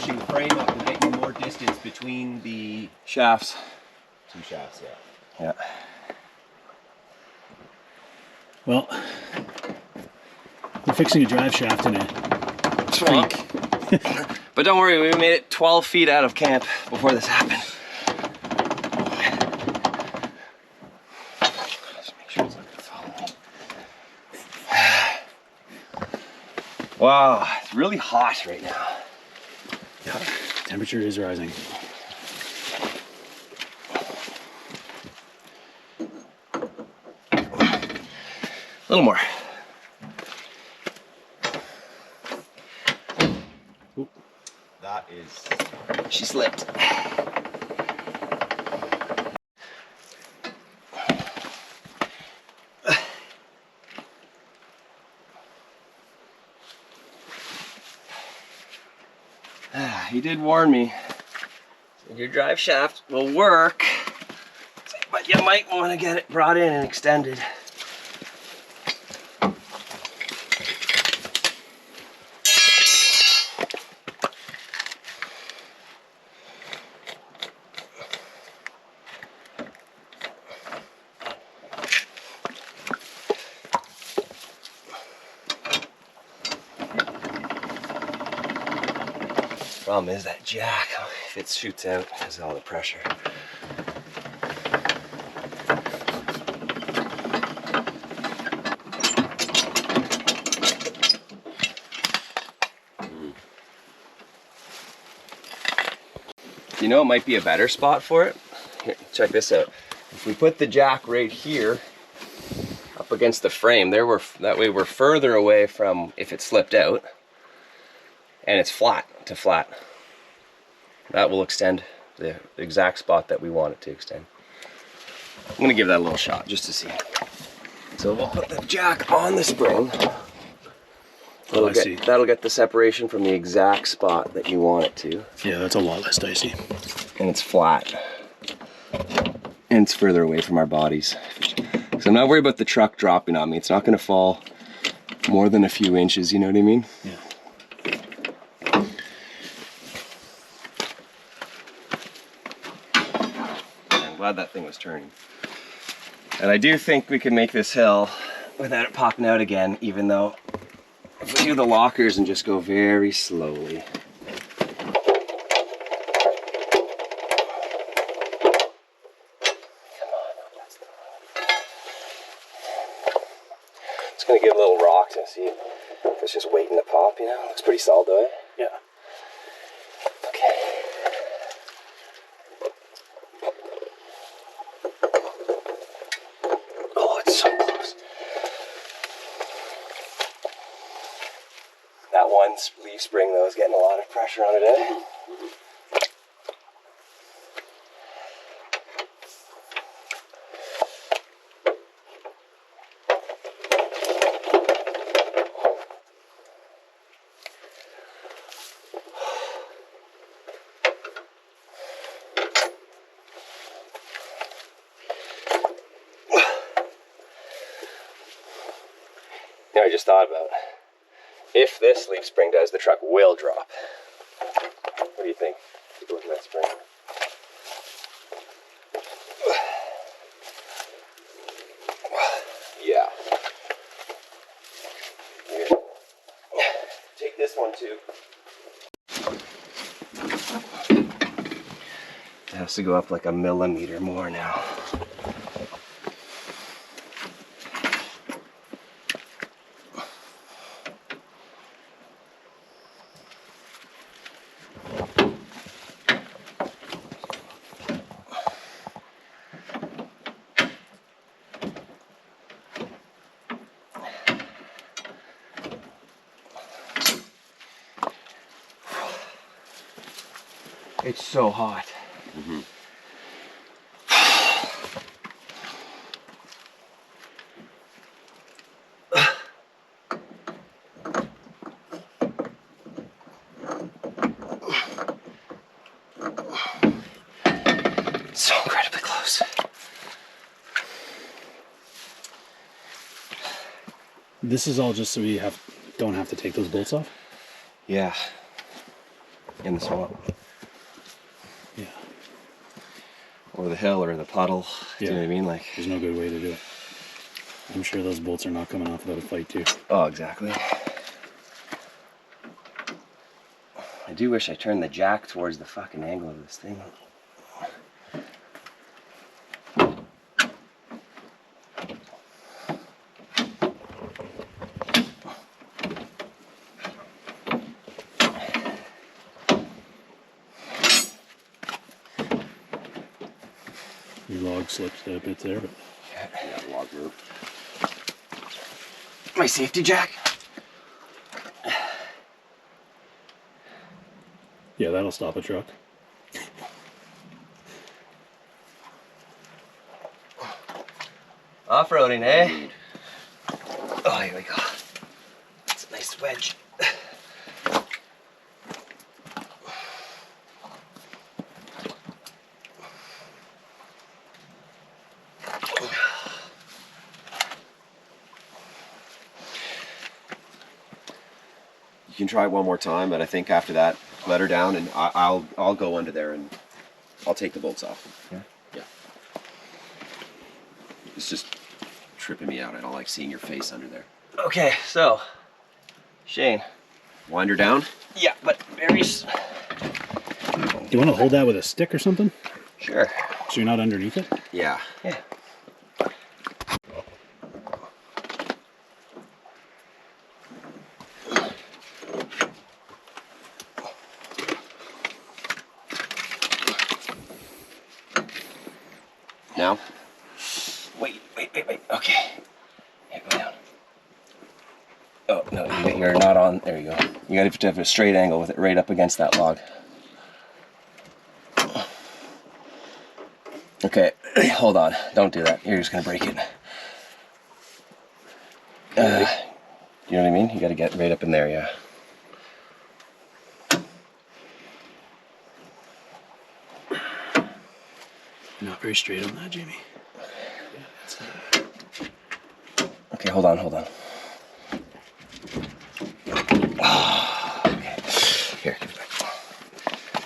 pushing the frame up and getting more distance between the shafts. two shafts, yeah. Yeah. Well, we're fixing a drive shaft in a creek. But don't worry, we made it 12 feet out of camp before this happened. Just make sure it's not gonna follow me. Wow, it's really hot right now. Yeah, temperature is rising. A little more. Oop. That is... She slipped. He did warn me. Your drive shaft will work, but you might want to get it brought in and extended. Problem is that jack, if it shoots out, has all the pressure. You know, it might be a better spot for it. Here, check this out. If we put the jack right here, up against the frame, that way we're further away from if it slipped out, and it's flat to flat. That will extend the exact spot that we want it to extend. I'm gonna give that a little shot just to see. So we'll put the jack on the spring. That'll get the separation from the exact spot that you want it to. Yeah, that's a lot less dicey. And it's flat. And it's further away from our bodies. So I'm not worried about the truck dropping on me. It's not gonna fall more than a few inches, you know what I mean? Yeah. I'm glad that thing was turning. And I do think we can make this hill without it popping out again, even though if we do the lockers and just go very slowly. Just gonna give a little rock to see if it's just waiting to pop, you know? Looks pretty solid though, eh? Yeah. Okay. Oh, it's so close. That one leaf spring though is getting a lot of pressure on it, eh? Now I just thought about, if this leaf spring does, the truck will drop. What do you think? Take a look at that spring. Yeah. Here. Take this one too. It has to go up like a millimeter more now. It's so hot. Mm-hmm. So incredibly close. This is all just so we don't have to take those bolts off? Yeah. in the swamp. Yeah. Or the hill or the puddle. Do you know what I mean? Like, there's no good way to do it. I'm sure those bolts are not coming off without a fight too. oh, exactly. I do wish I turned the jack towards the fucking angle of this thing. Your log slipped a bit there, but Yeah, the log moved. My safety jack. yeah, that'll stop a truck. Off-roading, eh? Oh, here we go. It's a nice wedge. You can try it one more time, but I think after that, let her down, and I'll go under there and I'll take the bolts off. Yeah. Yeah. It's just tripping me out. I don't like seeing your face under there. Okay, so, Shane. Wind her down. Yeah, but very... Do you want to hold that with a stick or something? Sure. So you're not underneath it? Yeah. Yeah. Now? Wait. Okay. Yeah, go down. Oh, no, you're not on. There you go. You gotta have a straight angle with it right up against that log. Okay, hold on. Don't do that. You're just gonna break it. You know what I mean? You gotta get right up in there, yeah. Not very straight on that, Jamie. Okay, hold on. Okay. Here, give it back.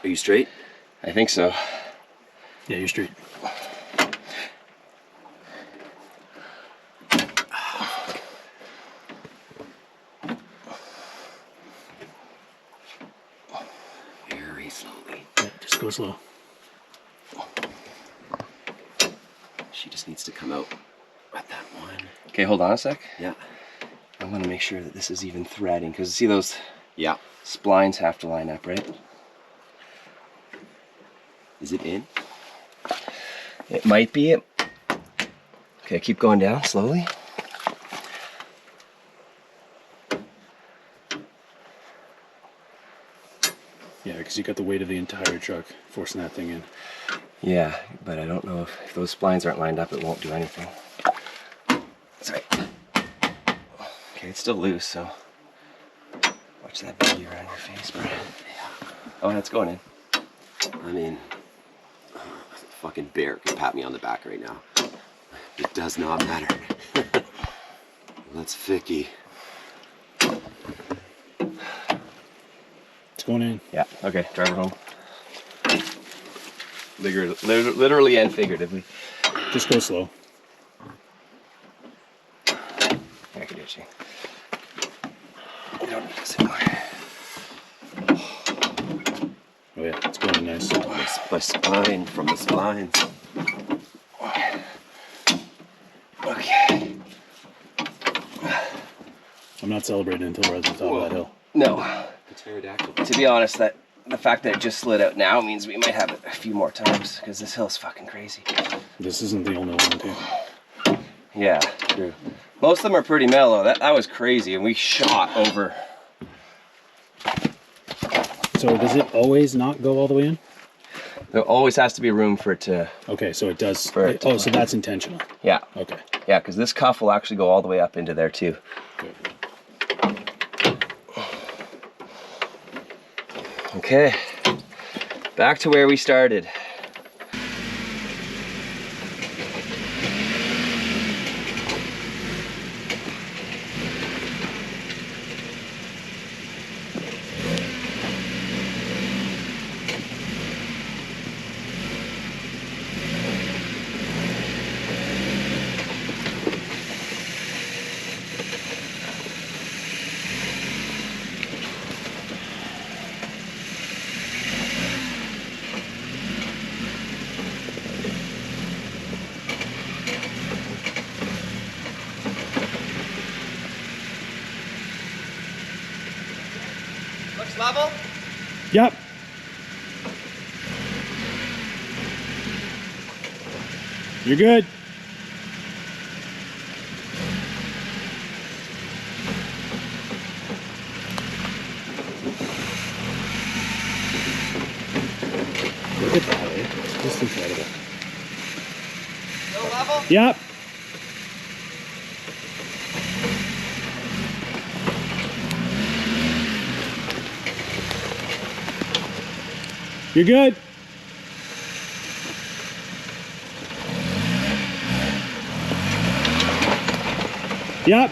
Are you straight? I think so. Yeah, you're straight. Very slowly. Yeah, just go slow. She just needs to come out at that one. Okay, hold on a sec. Yeah. I want to make sure that this is even threading, because see those Yeah. splines have to line up, right? Is it in? It might be. Okay, keep going down slowly. Yeah, because you got the weight of the entire truck forcing that thing in. Yeah, but I don't know if those splines aren't lined up, it won't do anything. Sorry. Okay, it's still loose, so watch that baby around your face, bro. Yeah. Oh, that's going in. I mean, a fucking bear could pat me on the back right now. It does not matter. That's Vicky. It's going in. Yeah, okay, drive her home. Literally and figuratively. Just go slow. I can do it, Shane. You don't need this anymore. Oh yeah, it's going in nice. My spine from the splines. Okay. I'm not celebrating until we're at the top of that hill. No. The pterodactyl. To be honest, that the fact that it just slid out now means we might have it a few more times because this hill's fucking crazy. This isn't the only one, too. Yeah, true. Most of them are pretty mellow. That was crazy, and we shot over. So does it always not go all the way in? There always has to be room for it to. Okay, so it does. Right. Oh, so that's intentional. Yeah. Okay. Yeah, because this cuff will actually go all the way up into there too. Good. Okay, back to where we started. Looks level? Yep. You're good. Look at that, eh? Just incredible. Still level? Yep. You're good. Yep.